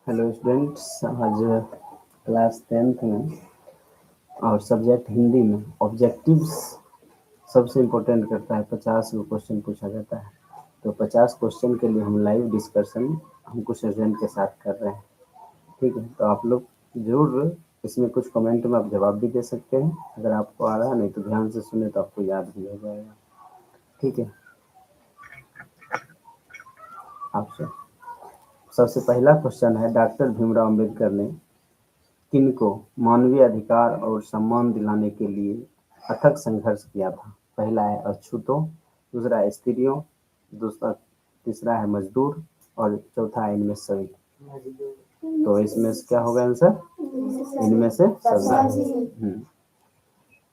Hello students, आज class 10th में और सब्जेक्ट हिंदी में ऑब्जेक्टिव्स सबसे इम्पोर्टेंट करता है। 50 क्वेश्चन पूछा जाता है, तो 50 क्वेश्चन के लिए हम लाइव डिस्कशन हम कुछ स्टूडेंट के साथ कर रहे हैं। ठीक है, तो आप लोग जरूर इसमें कुछ कमेंट में आप जवाब भी दे सकते हैं अगर आपको आ रहा है, नहीं तो ध्यान से सुने तो आपको याद भी हो जाएगा। ठीक है, आपसे सबसे पहला क्वेश्चन है, डॉक्टर भीमराव अम्बेडकर ने किनको मानवीय अधिकार और सम्मान दिलाने के लिए अथक संघर्ष किया था? पहला है अछूतों, दूसरा है स्त्रियों, तीसरा है मजदूर और चौथा है इनमें सभी। तो इसमें से क्या होगा आंसर? इनमें से सभी।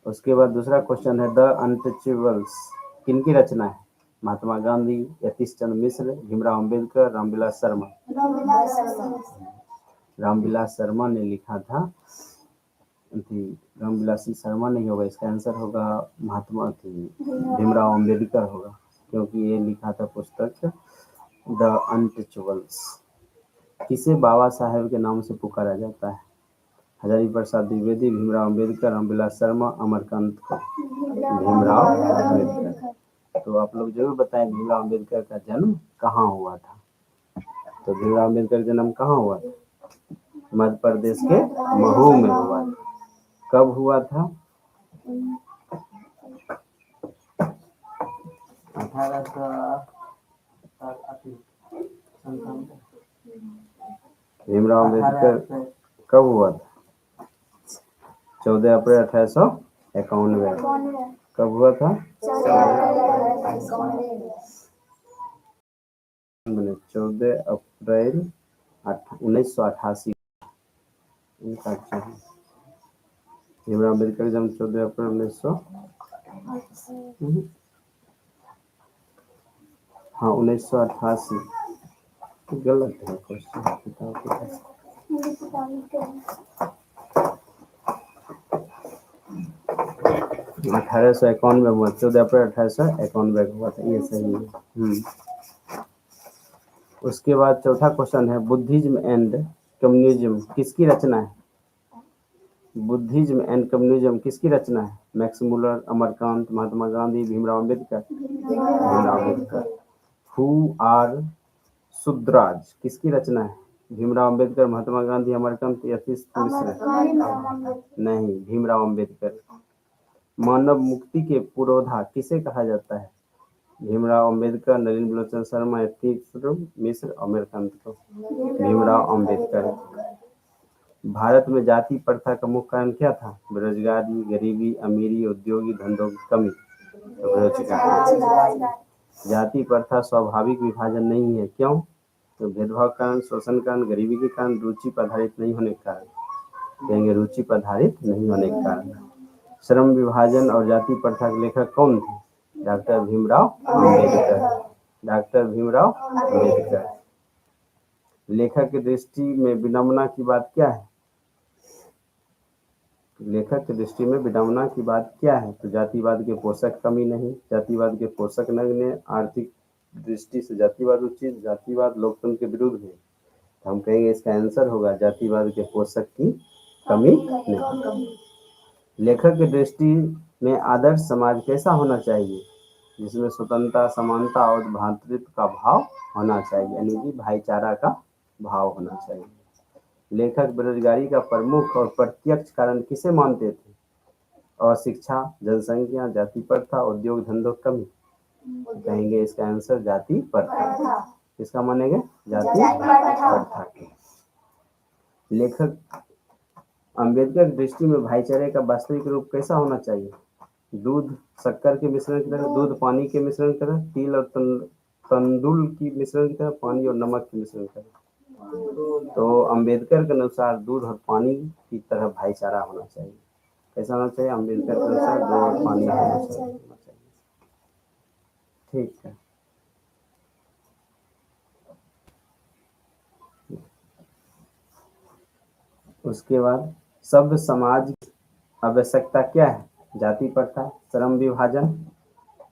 उसके बाद दूसरा क्वेश्चन है, द अनटचेबल्स किनकी रचना है? महात्मा गांधी, यतीश चंद्र मिश्र, भीमराव अम्बेडकर, रामविलास शर्मा। रामविलास शर्मा ने लिखा था। रामविलास शर्मा नहीं होगा, इसका आंसर होगा भीमराव अम्बेडकर होगा, क्योंकि ये लिखा था पुस्तक द अनटचेबल्स। किसे बाबा साहेब के नाम से पुकारा जाता है? हजारी प्रसाद द्विवेदी, भीमराव अम्बेडकर, रामविलास शर्मा, अमरकांत को। भीमराव अम्बेडकर। तो आप लोग जरूर बताएं भीमराव अम्बेडकर का जन्म कहाँ हुआ था? तो भीमराव अम्बेडकर का जन्म कहाँ हुआ था? मध्य प्रदेश के महू में हुआ था। कब हुआ था? 1857। भीमराव अम्बेडकर कब हुआ था? 14 अप्रैल 1891। कब हुआ था? 14 अप्रैल 1988। भीमराव अम्बेडकर जन्म 14 अप्रैल 1988। गलत है क्वेश्चन। 1851 में हुआ, 14 अप्रैल 1891 हुआ था, ये सही है। उसके बाद चौथा क्वेश्चन है, बुद्धिज्म एंड कम्युनिज्म किसकी रचना है? बुद्धिज्म एंड कम्युनिज्म किसकी रचना है? Max Muller, Amarkant, Mahatma Gandhi, Bhimrao Ambedkar. Bhimrao Ambedkar. Who are Shudras किसकी रचना है? भीमराव अम्बेडकर, महात्मा गांधी, अमरकांत, यतीश मिश्र। नहीं, भीमराव अम्बेडकर। मानव मुक्ति के पुरोधा किसे कहा जाता है? भीमराव अम्बेडकर, नलिनी लोचन शर्मा, यतीश मिश्र, अमरकांत को। भीमराव अम्बेडकर। भारत में जाति प्रथा का मुख्य कारण क्या था? बेरोजगारी, गरीबी, अमीरी, उद्योगी धंधों की कमी। बेरोजगारी। जाति प्रथा स्वाभाविक विभाजन नहीं है, क्यों? तो भेदभाव कारण, शोषण कारण, गरीबी के कारण, रुचि पर आधारित नहीं होने के कारण। कहेंगे रुचि पर आधारित नहीं होने के कारण। श्रम विभाजन और जाति प्रथा के लेखक कौन थे? डॉक्टर भीमराव अम्बेडकर। डॉक्टर भीमराव अम्बेडकर। लेखक की दृष्टि में विडंबना की बात क्या है? लेखक की दृष्टि में विडंबना की बात क्या है? तो जातिवाद के पोषक कमी नहीं, जातिवाद के पोषक नग्न, आर्थिक दृष्टि से जातिवाद उचित, जातिवाद लोकतंत्र के विरुद्ध है। तो हम कहेंगे इसका आंसर होगा जातिवाद के पोषक की कमी नहीं। लेखक की दृष्टि में आदर्श समाज कैसा होना चाहिए? जिसमें स्वतंत्रता, समानता और भ्रातृत्व का भाव होना चाहिए, यानी कि भाईचारा का भाव होना चाहिए। लेखक बेरोजगारी का प्रमुख और प्रत्यक्ष कारण किसे मानते थे? अशिक्षा, जनसंख्या, जाति प्रथा, उद्योग धंधों की कमी। कहेंगे इसका आंसर जाति प्रथा। किसका मानेंगे? जाति प्रथा। लेखक अम्बेडकर की दृष्टि में भाईचारे का वास्तविक रूप कैसा होना चाहिए? दूध शक्कर के मिश्रण की तरह, दूध पानी के मिश्रण की तरह, तिल और तंदुल की मिश्रण की तरह, पानी और नमक की मिश्रण की तरह। तो अम्बेडकर के अनुसार दूध और पानी की तरह भाईचारा होना चाहिए। कैसा होना चाहिए? अम्बेडकर के अनुसार दूध और पानी होना चाहिए। ठीक है, उसके बाद सभ्य समाज की आवश्यकता क्या है? जाति प्रथा, श्रम विभाजन,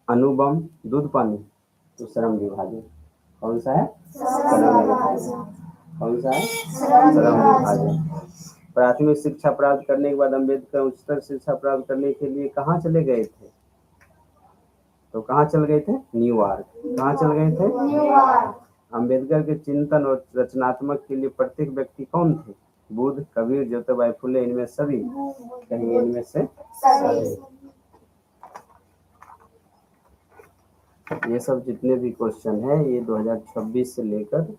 अनुबंध, दूध पानी। तो श्रम विभाजन कौन सा है? श्रम विभाजन। कौन सा है? श्रम विभाजन। प्राथमिक शिक्षा प्राप्त करने के बाद अम्बेडकर उच्चतर शिक्षा प्राप्त करने के लिए कहाँ चले गए थे? तो कहाँ चल गए थे? न्यूयॉर्क। कहाँ चल गए थे? न्यूयॉर्क। अम्बेडकर के चिंतन और रचनात्मक के लिए प्रत्येक व्यक्ति कौन थे? बुद्ध, कबीर, ज्योतिबा फुले, इनमें सभी? कहीं इनमें से सभी। ये सब जितने भी क्वेश्चन है ये 2026 से लेकर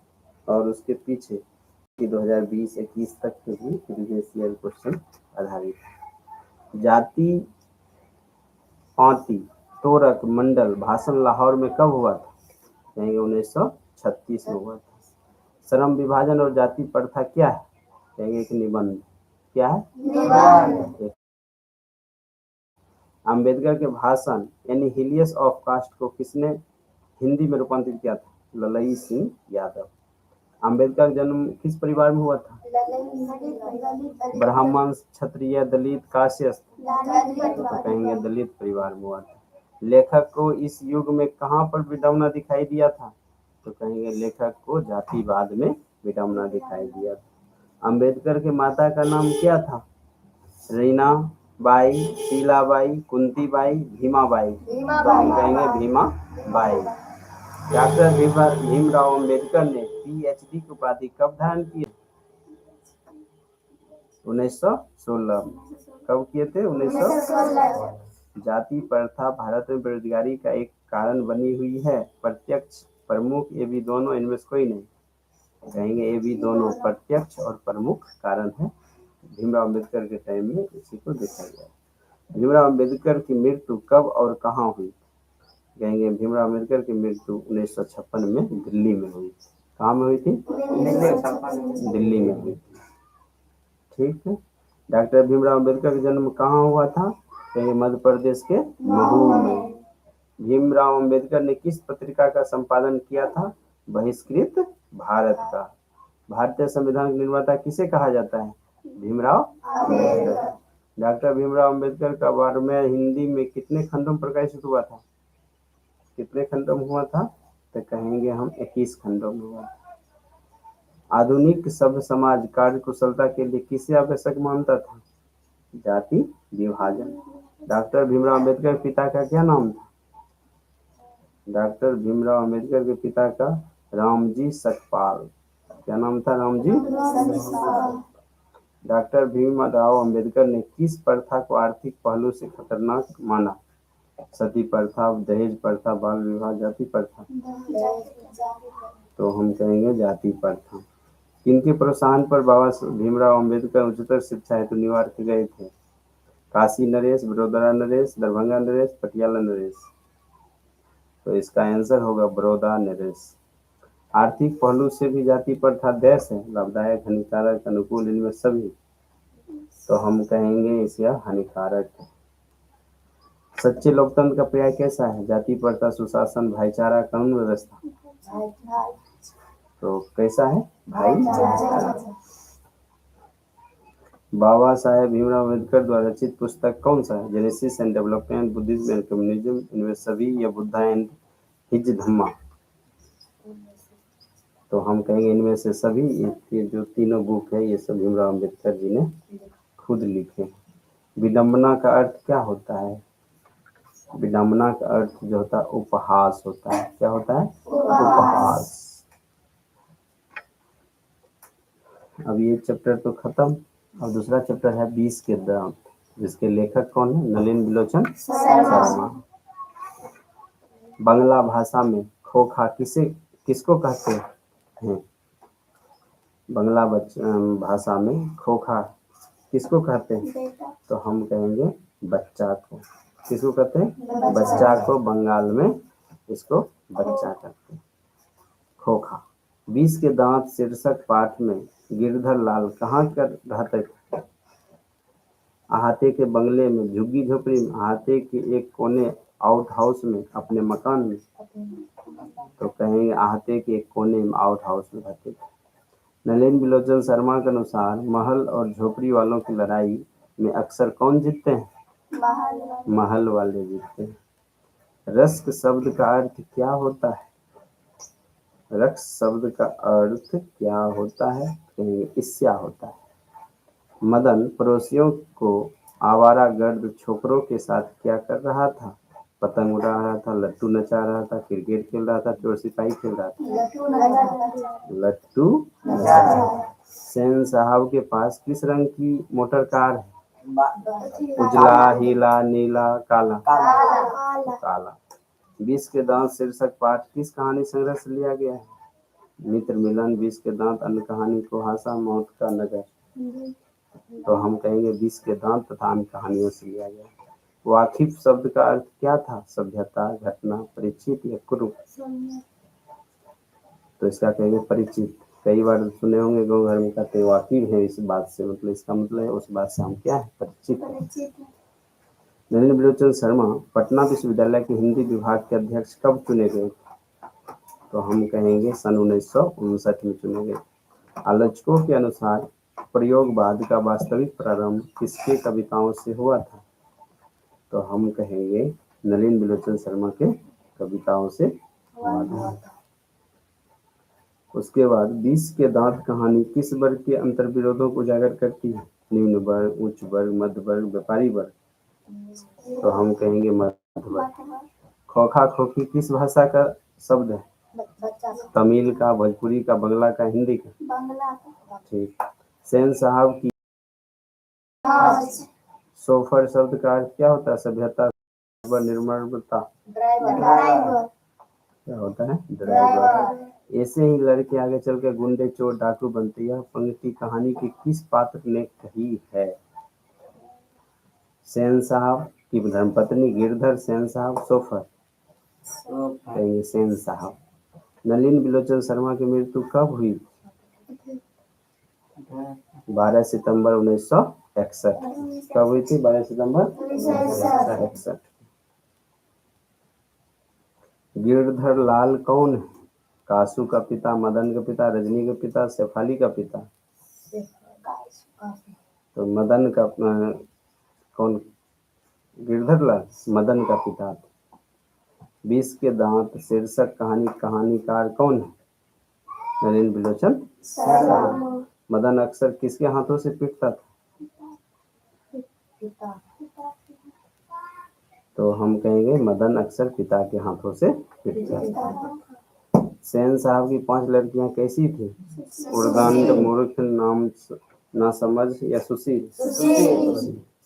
और उसके पीछे कि 2020-21 तक के भी प्रीवियस ईयर क्वेश्चन आधारित है। जाति, पांति, तोरक, मंडल भाषण लाहौर में कब हुआ था? कहेंगे 1936 में हुआ था। श्रम विभाजन और जाति प्रथा क्या है? कहेंगे एक निबंध। क्या है? निबंध। अम्बेडकर के भाषण यानी हिलियस ऑफ कास्ट को किसने हिंदी में रूपांतरित किया था? ललई सिंह यादव। अम्बेडकर का जन्म किस परिवार में हुआ था? ब्राह्मण, क्षत्रिय, दलित, काश्यप? तो कहेंगे दलित परिवार में हुआ था। लेखक को इस युग में कहाँ पर विडंबना दिखाई दिया था? तो कहेंगे लेखक को जातिवाद में विडंबना दिखाई दिया था। अम्बेडकर के माता का नाम क्या था? रीना बाई, शीलाबाई, कुंती बाई, भीमा बाई? तो हम कहेंगे भीमा बाई। डॉक्टर भीमराव अम्बेडकर ने पीएचडी की उपाधि कब धारण की? 1916। कब किए थे? 1916। जाति प्रथा भारत में बेरोजगारी का एक कारण बनी हुई है। प्रत्यक्ष, प्रमुख, ये भी दोनों, इनमें से कोई नहीं? कहेंगे ये भी दोनों प्रत्यक्ष और प्रमुख कारण है। भीमराव अम्बेडकर के टाइम में इसी को देखा गया। भीमराव अम्बेडकर की मृत्यु कब और कहाँ हुई? कहेंगे भीमराव अम्बेडकर की मृत्यु 1956 में दिल्ली में हुई। कहाँ में हुई थी? दिल्ली में हुई थी। ठीक है। डॉक्टर भीमराव अम्बेडकर का जन्म कहाँ हुआ था? कहेंगे मध्य प्रदेश के महू में। भीमराव अम्बेडकर ने किस पत्रिका का संपादन किया था? बहिष्कृत भारत का। भारतीय संविधान के निर्माता किसे कहा जाता है? भीमराव अम्बेडकर। डॉक्टर भीमराव अम्बेडकर का वाङ्मय हिंदी में कितने खंडों में प्रकाशित हुआ था? कितने खंडों में हुआ था? तो कहेंगे हम 21 खंडों में हुआ था। आधुनिक सभ्य समाज कार्य कुशलता के लिए किसे आवश्यक मानता था? जाति विभाजन। डॉक्टर भीमराव अम्बेडकर के पिता का क्या नाम था? डॉक्टर भीमराव अम्बेडकर के पिता का रामजी सकपाल। क्या नाम था? रामजी। डॉक्टर भीमराव अम्बेडकर ने किस प्रथा को आर्थिक पहलू से खतरनाक माना? सती प्रथा, दहेज प्रथा, बाल विवाह, जाति प्रथा? तो हम कहेंगे जाति प्रथा। किनके प्रोत्साहन पर बाबा भीमराव अम्बेडकर उच्चतर शिक्षा हेतु न्यूयॉर्क गए थे? काशी नरेश, बड़ौदा नरेश, दरभंगा नरेश, पटियाला नरेश? तो इसका आंसर होगा बड़ौदा नरेश। आर्थिक पहलू से भी जाति प्रथा देश है, लाभदायक, हानिकारक, अनुकूल, इनमें सभी? तो हम कहेंगे इसका हानिकारक है। सच्चे लोकतंत्र का पर्याय कैसा है? जाति प्रथा, सुशासन, भाईचारा, कानून व्यवस्था? तो कैसा है? भाईचारा। बाबा साहेब भीमराव अम्बेडकर द्वारा रचित पुस्तक कौन सा है? Genesis and development, Buddhism and communism, इनमें सभी, या बुद्धा एंड हिज धम्मा? तो हम कहेंगे इनमें से सभी। ये जो तीनों बुक है ये सब भीमराव अम्बेडकर जी ने खुद लिखे। विडंबना का अर्थ क्या होता है? विडंबना का अर्थ जो होता है उपहास होता है। क्या होता है? उपहास। अब ये चैप्टर तो खत्म। अब दूसरा चैप्टर है 20 के दांत, जिसके लेखक कौन है? नलिन बिलोचन शर्मा। बांग्ला भाषा में खोखा किसको कहते हैं? बांग्ला भाषा में खोखा किसको कहते हैं? तो हम कहेंगे बच्चा को। किसको कहते हैं? बच्चा को। बंगाल में इसको बच्चा कहते हैं, खोखा। 20 के दांत शीर्षक पाठ में गिरधर लाल कहाँ कर रहते थे? अहाते के बंगले में, झुग्गी झोपड़ी में, अहाते के एक कोने आउट हाउस में, अपने मकान में? तो कहेंगे अहाते के एक कोने में आउट हाउस में रहते थे। नलिन बिलोचन शर्मा के अनुसार महल और झोपड़ी वालों की लड़ाई में अक्सर कौन जीतते हैं? महल वाले जीतते हैं। रस्क शब्द का अर्थ क्या होता है? रक्स शब्द का अर्थ क्या होता है? कहेंगे ईर्ष्या होता है। मदन पड़ोसियों को आवारा गर्द छोकरों के साथ क्या कर रहा था? पतंग उड़ा रहा था, लट्टू नचा रहा था, क्रिकेट खेल रहा था, चोर सिपाही खेल रहा था। लट्टू नचा रहा था। सेन साहब के पास किस रंग की मोटर कार है? उजला, हीला, नीला, काला। काला। 20 के दांत शीर्षक पाठ किस कहानी संग्रह से लिया गया है? मित्र मिलन, 20 के दांत, अन्य कहानी, कुहासा, मौत का नगर। तो हम कहेंगे 20 के दांत तथा अन्य कहानियों से लिया गया। वाकिफ शब्द का अर्थ क्या था? सभ्यता, घटना, परिचित या कुरूप। तो इसका कहेंगे परिचित। कई बार सुने होंगे गाँव घर में कहते हैं वाकिफ है इस बात से, मतलब इसका मतलब है उस बात से हम क्या है? परिचित। नलिनी बिलोचन शर्मा पटना विश्वविद्यालय के हिंदी विभाग के अध्यक्ष कब चुने गए? तो हम कहेंगे सन 1959 में चुने गए। आलोचकों के अनुसार प्रयोगवाद का वास्तविक प्रारंभ किसके कविताओं से हुआ था? तो हम कहेंगे नलिनी बिलोचन शर्मा के कविताओं से हुआ था। उसके बाद 20 के दांत कहानी किस वर्ग के अंतर्विरोधों को उजागर करती है? निम्न वर्ग, उच्च वर्ग, मध्य वर्ग, व्यापारी वर्ग। तो हम कहेंगे मध्य वर्ग। खोखा खोखी किस भाषा का शब्द है? तमिल का, भोजपुरी का, बंगला का, हिंदी का। ठीक। सेन साहब की सोफर शब्द का अर्थ क्या होता है? सभ्यता, निर्मलता। क्या होता है? ड्राइवर। ऐसे ही लड़के आगे चलकर गुंडे, चोर, डाकू बनते। यह पंक्ति कहानी के किस पात्र ने कही है? सेन साहब की धर्मपत्नी गिरधर सेन साहब, सोफर। कहेंगे सेन साहब। नलिनी बिलोचन शर्मा की मृत्यु कब हुई? 12 सितंबर 1961। कब हुई थी? 12 सितंबर 1961। गिरधर लाल कौन है? कासू का पिता, मदन का पिता, रजनी का पिता, शेफाली का पिता। तो मदन का कौन? गिरधर लाल मदन का पिता। 20 के दांत शीर्षक कहानी कहानीकार कौन है? नलिनी बिलोचन शर्मा। मदन अक्सर किसके हाथों से पीटता था? तो हम कहेंगे मदन अक्सर पिता के हाथों से पीटता था। सेन साहब की 5 लड़कियां कैसी थी? उर्दंड, मूर्ख, ना समझ या सुशील।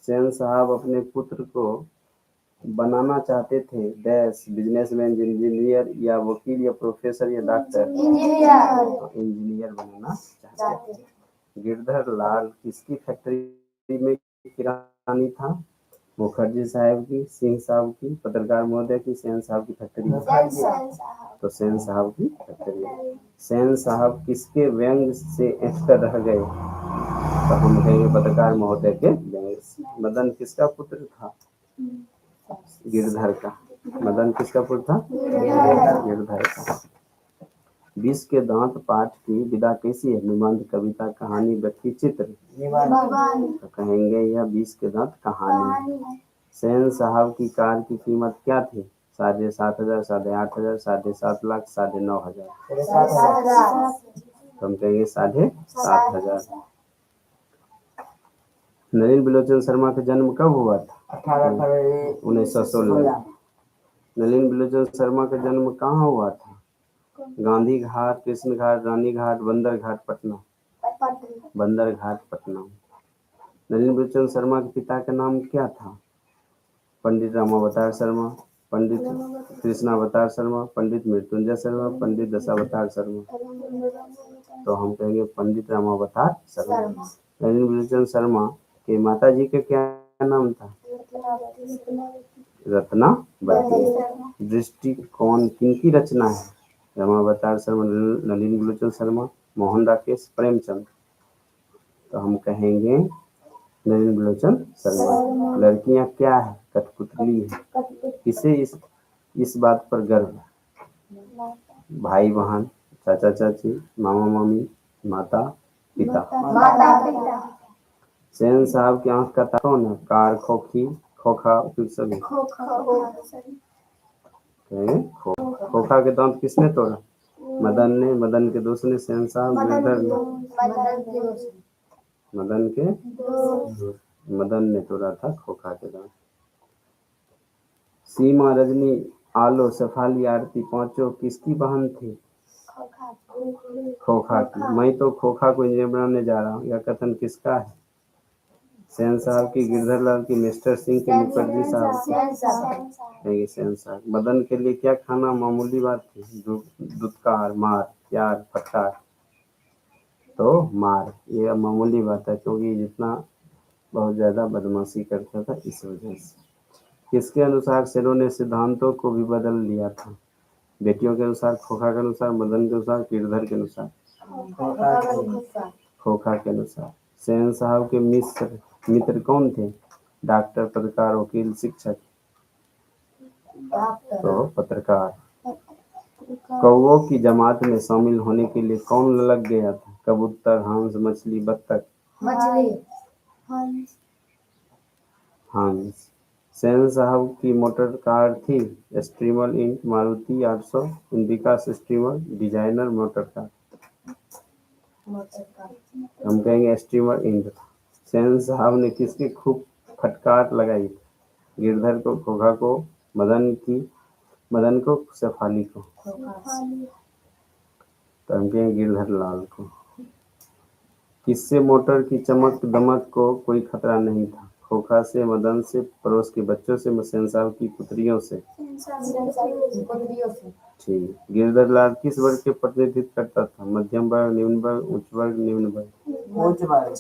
सेन साहब अपने पुत्र को बनाना चाहते थे डैश, बिजनेसमैन, इंजीनियर या वकील या प्रोफेसर या डॉक्टर। इंजीनियर बनना चाहते थे। गिरधर लाल किसकी फैक्ट्री में किरानी था? मुखर्जी साहब की, सिंह साहब की, पत्रकार महोदय की, सेन साहब की फैक्ट्री। तो सेन साहब की फैक्ट्री। सेन साहब किसके व्यंग से एक्टर रह गए? तो हम कहेंगे पत्रकार महोदय के व्यंग से। मदन किसका पुत्र था? गिरधर का। मदन किसका पुत्र था? गिरधर का। 20 के दांत पाठ की विधा कैसी है? निबंध, कविता, कहानी, व्यक्ति, चित्र। तो कहेंगे यह 20 के दांत कहानी है। सेन साहब की कार की कीमत क्या थी? 7,500, 8,500, 7,700,000, 9,500। तो हम कहेंगे 7,500। नलिनी बिलोचन शर्मा का जन्म कब हुआ था? 1916। नलिनी बिलोचन शर्मा का जन्म कहाँ हुआ था? गांधी घाट, कृष्ण घाट, रानी घाट, बंदर घाट, पटना। बंदर घाट, पटना। नलिनी बिलोचन शर्मा के पिता का नाम क्या था? पंडित रामावतार शर्मा, पंडित कृष्णावतार शर्मा, पंडित मृत्युंजय शर्मा, पंडित दशावतार शर्मा। तो हम कहेंगे पंडित रामावतार शर्मा। नलिनी बिलोचन शर्मा के माता जी का क्या नाम था? रत्नावती। दृष्टिकोण किनकी रचना है? रामावतार शर्मा, नलिनी बिलोचन शर्मा, मोहन राकेश, प्रेमचंद। तो हम कहेंगे नलिनी बिलोचन शर्मा। लड़कियां क्या है? कठपुतली है। किसे इस बात पर गर्व है? भाई बहन, चाचा चाची, मामा मामी, माता पिता। सेन साहब की आंख का तारा कौन है? कार, खोखी, खोखा, फिर सभी। खोखा के दांत किसने तोड़ा? मदन ने, मदन के दोस्त ने, शहंशाह गिरधर ने, मदन के दोस्त, मदन ने तोड़ा था खोखा के दांत। सीमा, रजनी, आलो, शेफाली, आरती पांचों किसकी बहन थी? खोखा की। मैं तो खोखा को इंजीनियर बनाने जा रहा हूँ, यह कथन किसका है? सेन साहब की, गिरधर लाल की, मिस्टर सिंह के, मुखर्जी साहब की। सेन साहब। मदन के लिए क्या खाना मामूली बात थी? दुत्कार, मार, प्यार, फटकार। तो मार, ये मामूली बात है क्योंकि जितना बहुत ज्यादा बदमाशी करता था इस वजह से। किसके अनुसार शेरों ने सिद्धांतों को भी बदल लिया था? बेटियों के अनुसार, खोखा के अनुसार, मदन के अनुसार, गिरधर के अनुसार? खोखा के अनुसार। सेन साहब के मित्र कौन थे? डॉक्टर, पत्रकार, वकील, शिक्षक? तो पत्रकार। कौओं की जमात में शामिल होने के लिए कौन लग गया था? कबूतर, हंस, मछली, बत्तख? हंस। सेन साहब की मोटर कार थी streamer ink, Maruti 800, Indica streamer, designer motor car? हम कहेंगे स्ट्रीमर इंक। सेन साहब ने किसकी खूब फटकार लगाई? गिरधर को, खोखा को, मदन को, शेफाली को? तो हम कहेंगे गिरधर लाल को। किससे मोटर की चमक दमक को कोई खतरा नहीं था? खोखा से, मदन से, पड़ोस के बच्चों से, सेन साहब की पुत्रियों से? ठीक। गिरधर लाल किस वर्ग के प्रतिनिधित्व करता था? मध्यम वर्ग, निम्न वर्ग, उच्च वर्ग, निम्न वर्ग? उच्च वर्ग।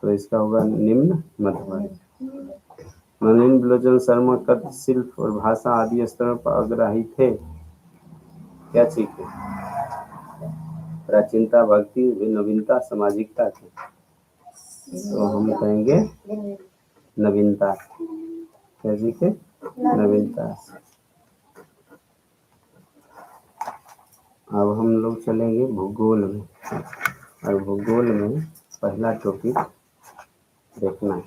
तो इसका होगा निम्न मध्य वर्ग। नलिन बलोचन शर्मा कद, शिल्प और भाषा आदि स्तरों पर अग्रही थे। क्या चीज थे? प्राचीनता, भक्ति, नवीनता, सामाजिकता थी। तो हम कहेंगे नवीनता। क्या सीखे? नवीनता। अब हम लोग चलेंगे भूगोल में, और भूगोल में पहला टॉपिक देखना है।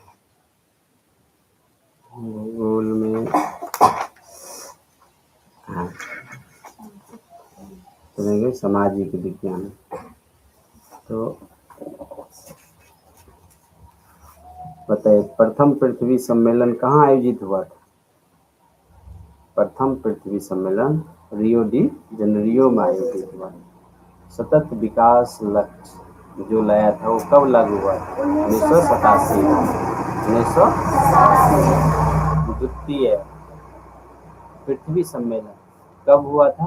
भूगोल में चलेंगे सामाजिक विज्ञान। तो बताइए, प्रथम पृथ्वी सम्मेलन कहाँ आयोजित हुआ था? प्रथम पृथ्वी सम्मेलन रियो डी जेनेरियो में आयोजित हुआ। सतत विकास लक्ष्य जो लाया था वो कब लागू हुआ था? 1987। 1987। द्वितीय पृथ्वी सम्मेलन कब हुआ था?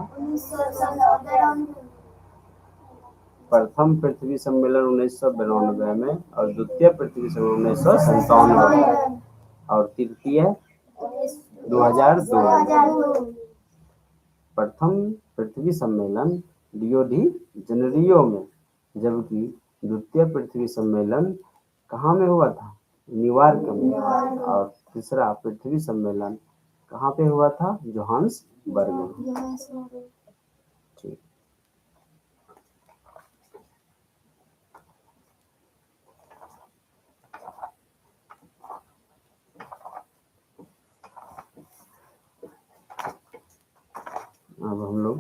प्रथम पृथ्वी सम्मेलन 1992 में, और द्वितीय पृथ्वी सम्मेलन 1997 में, और तृतीय 2002। प्रथम पृथ्वी सम्मेलन रियो डी जेनेरियो में, जबकि द्वितीय पृथ्वी सम्मेलन कहाँ में हुआ था? न्यूयॉर्क में। और तीसरा पृथ्वी सम्मेलन कहाँ पे हुआ था? जोहान्सबर्ग में। ठीक। अब हम लोग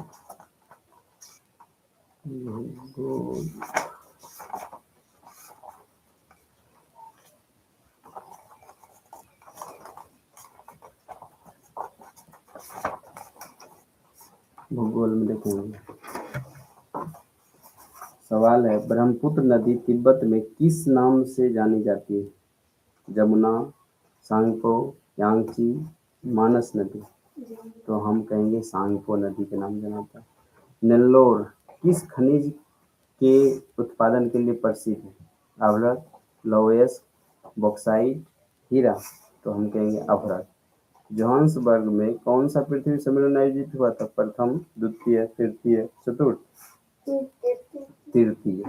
भूगोल में देखेंगे। सवाल है, ब्रह्मपुत्र नदी तिब्बत में किस नाम से जानी जाती है? जमुना, सांगपो, यांगची, मानस नदी? तो हम कहेंगे सांगपो नदी के नाम जाना है। नेल्लोर किस खनिज के उत्पादन के लिए प्रसिद्ध है? अभ्रक, लौह, बॉक्साइट, हीरा? तो हम कहेंगे अभ्रक। जोहान्सबर्ग में कौन सा पृथ्वी सम्मेलन आयोजित हुआ था? प्रथम, द्वितीय, तृतीय, चतुर्थ? तृतीय।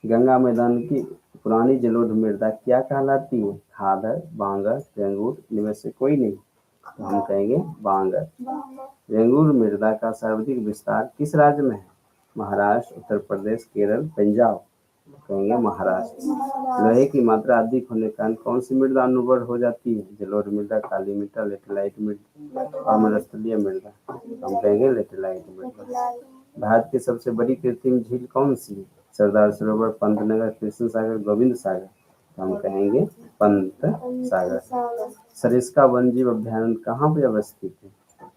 गंगा मैदान की पुरानी जलोढ़ मृदा क्या कहलाती है? खादर, बांगर, रेंगूर? इनमें से कोई नहीं, तो हम कहेंगे बांगर। रेंगूर मृदा का सर्वाधिक विस्तार किस राज्य में है? महाराष्ट्र, उत्तर प्रदेश, केरल, पंजाब? कहेंगे महाराष्ट्र। लोहे की मात्रा अधिक होने के कारण कौन सी मृदा अनुर्वर हो जाती है? जलोढ़ मृदा, काली मृदा, लेटेराइट मृदा और मरुस्थलीय मृदा। हम कहेंगे लेटेराइट मृदा। भारत की सबसे बड़ी कृत्रिम झील कौन सी है? सरदार सरोवर, पंतनगर, कृष्ण सागर, गोविंद सागर। तो हम कहेंगे पंत सागर। सरिस्का वन्यजीव अभ्यारण्य कहाँ पे अवस्थित है?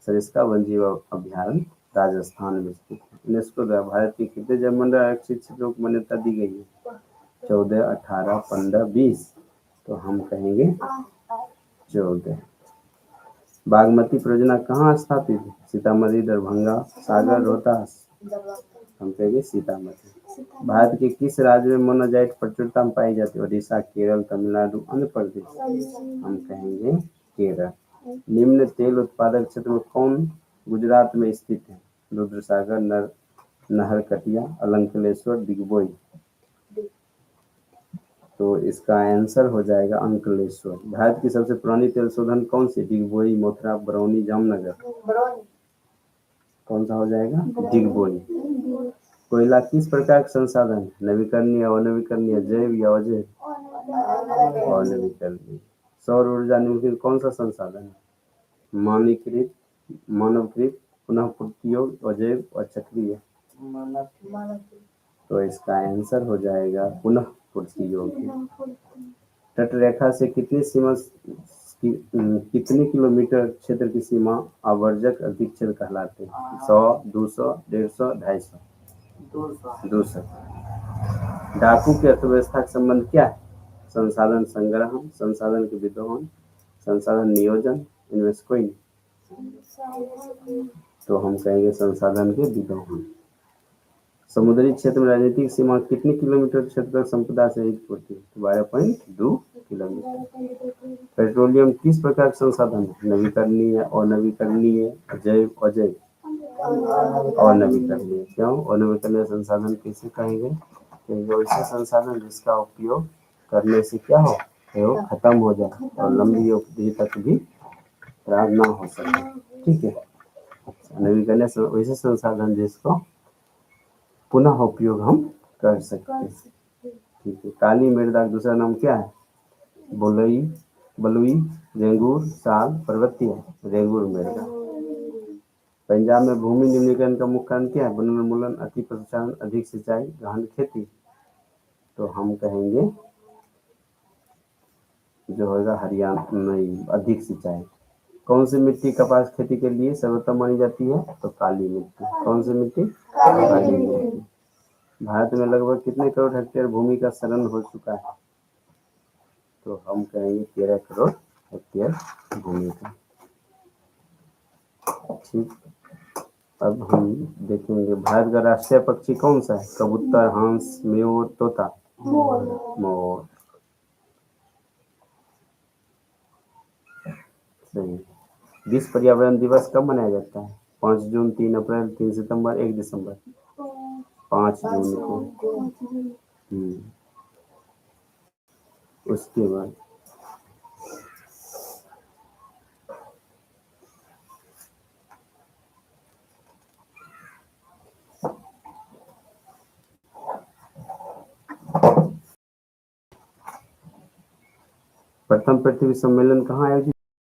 सरिस्का वन्यजीव अभ्यारण्य राजस्थान में स्थित है। यूनेस्को द्वारा भारत के कितने जलमंडल आरक्षित क्षेत्रों को मान्यता दी गई है? 14, 18, 15, 20। तो हम कहेंगे 14। बागमती परियोजना कहाँ स्थापित है? सीतामढ़ी, दरभंगा, सागर, रोहतास। हम कहेंगे सीतामढ़ी। भारत के किस राज्य में मोनाजाइट प्रचुरता में पाई जाती है? ओडिशा, केरल, तमिलनाडु, आंध्र प्रदेश। हम कहेंगे केरल। निम्न तेल उत्पादक क्षेत्र में कौन गुजरात में स्थित है? रुद्रसागर, नहरकटिया, अलंकलेश्वर, डिगबोई। तो इसका आंसर हो जाएगा अंकलेश्वर। भारत की सबसे पुरानी तेल शोधन कौन सी? डिगबोई, मोथरा, बरौनी, जामनगर। कौन सा हो जाएगा? डिगबोई। कोयला किस प्रकार का संसाधन है? नवीकरणीय, अनवीकरणीय, जैव या अजैव? अनवीकरणीय। सौर ऊर्जा निम्नलिखित में कौन सा संसाधन है? मानकीकृत, मानवकृत, पुनः प्रयोग, अजैव और चक्रीय। तो इसका आंसर हो जाएगा पुनः पूर्ति योग्य। तटरेखा से कितनी किलोमीटर क्षेत्र की सीमा आवर्जक अधिक क्षेत्र कहलाते हैं? 100, 200, 150, 250। 200। डाकू की अर्थव्यवस्था का संबंध क्या है? संसाधन संग्रहण, संसाधन के विद्रोहन, संसाधन नियोजन, इनमें से कोई नहीं। तो हम कहेंगे संसाधन के विद्रोहन। समुद्री क्षेत्र में राजनीतिक सीमा कितने किलोमीटर क्षेत्र तक संपदा से रहित होती है? 12.2 किलोमीटर। पेट्रोलियम किस प्रकार का संसाधन है? नवीकरणीय, अनवीकरणीय, जैव, अजैव। अनवीकरणीय। क्यों अनवीकरणीय संसाधन कैसे कहेंगे? क्योंकि वैसे संसाधन जिसका उपयोग करने से क्या हो, वो खत्म हो जाए और लंबी अवधि तक भी खराब ना हो सके। ठीक है। नवीकरणीय वैसे संसाधन जिसको पुनः उपयोग हम कर सकते हैं। ठीक है। काली मृदा का दूसरा नाम क्या है? बलुई, रेंगूर, साल, पर्वतीय। रेंगूर मृदा। पंजाब में भूमि निम्नीकरण का मुख्य कारण क्या है? वनोन्मूलन, अति पशुचारण, अधिक सिंचाई, गहन खेती। तो हम कहेंगे जो होगा हरियाणा नहीं, अधिक सिंचाई। कौन सी मिट्टी कपास खेती के लिए सर्वोत्तम मानी जाती है? तो काली मिट्टी। कौन सी मिट्टी? काली मिट्टी। भारत में लगभग कितने करोड़ हेक्टेयर भूमि का शरण हो चुका है? तो हम कहेंगे 13 करोड़ हेक्टेयर भूमि का। ठीक। अब हम देखेंगे भारत का राष्ट्रीय पक्षी कौन सा है? कबूतर, हंस, मोर, तोता। मोर। सही। विश्व पर्यावरण दिवस कब मनाया जाता है? 5 जून, 3 अप्रैल, 3 सितंबर, 1 दिसंबर। 5 जून को। उसके बाद प्रथम पृथ्वी सम्मेलन कहाँ आयोजित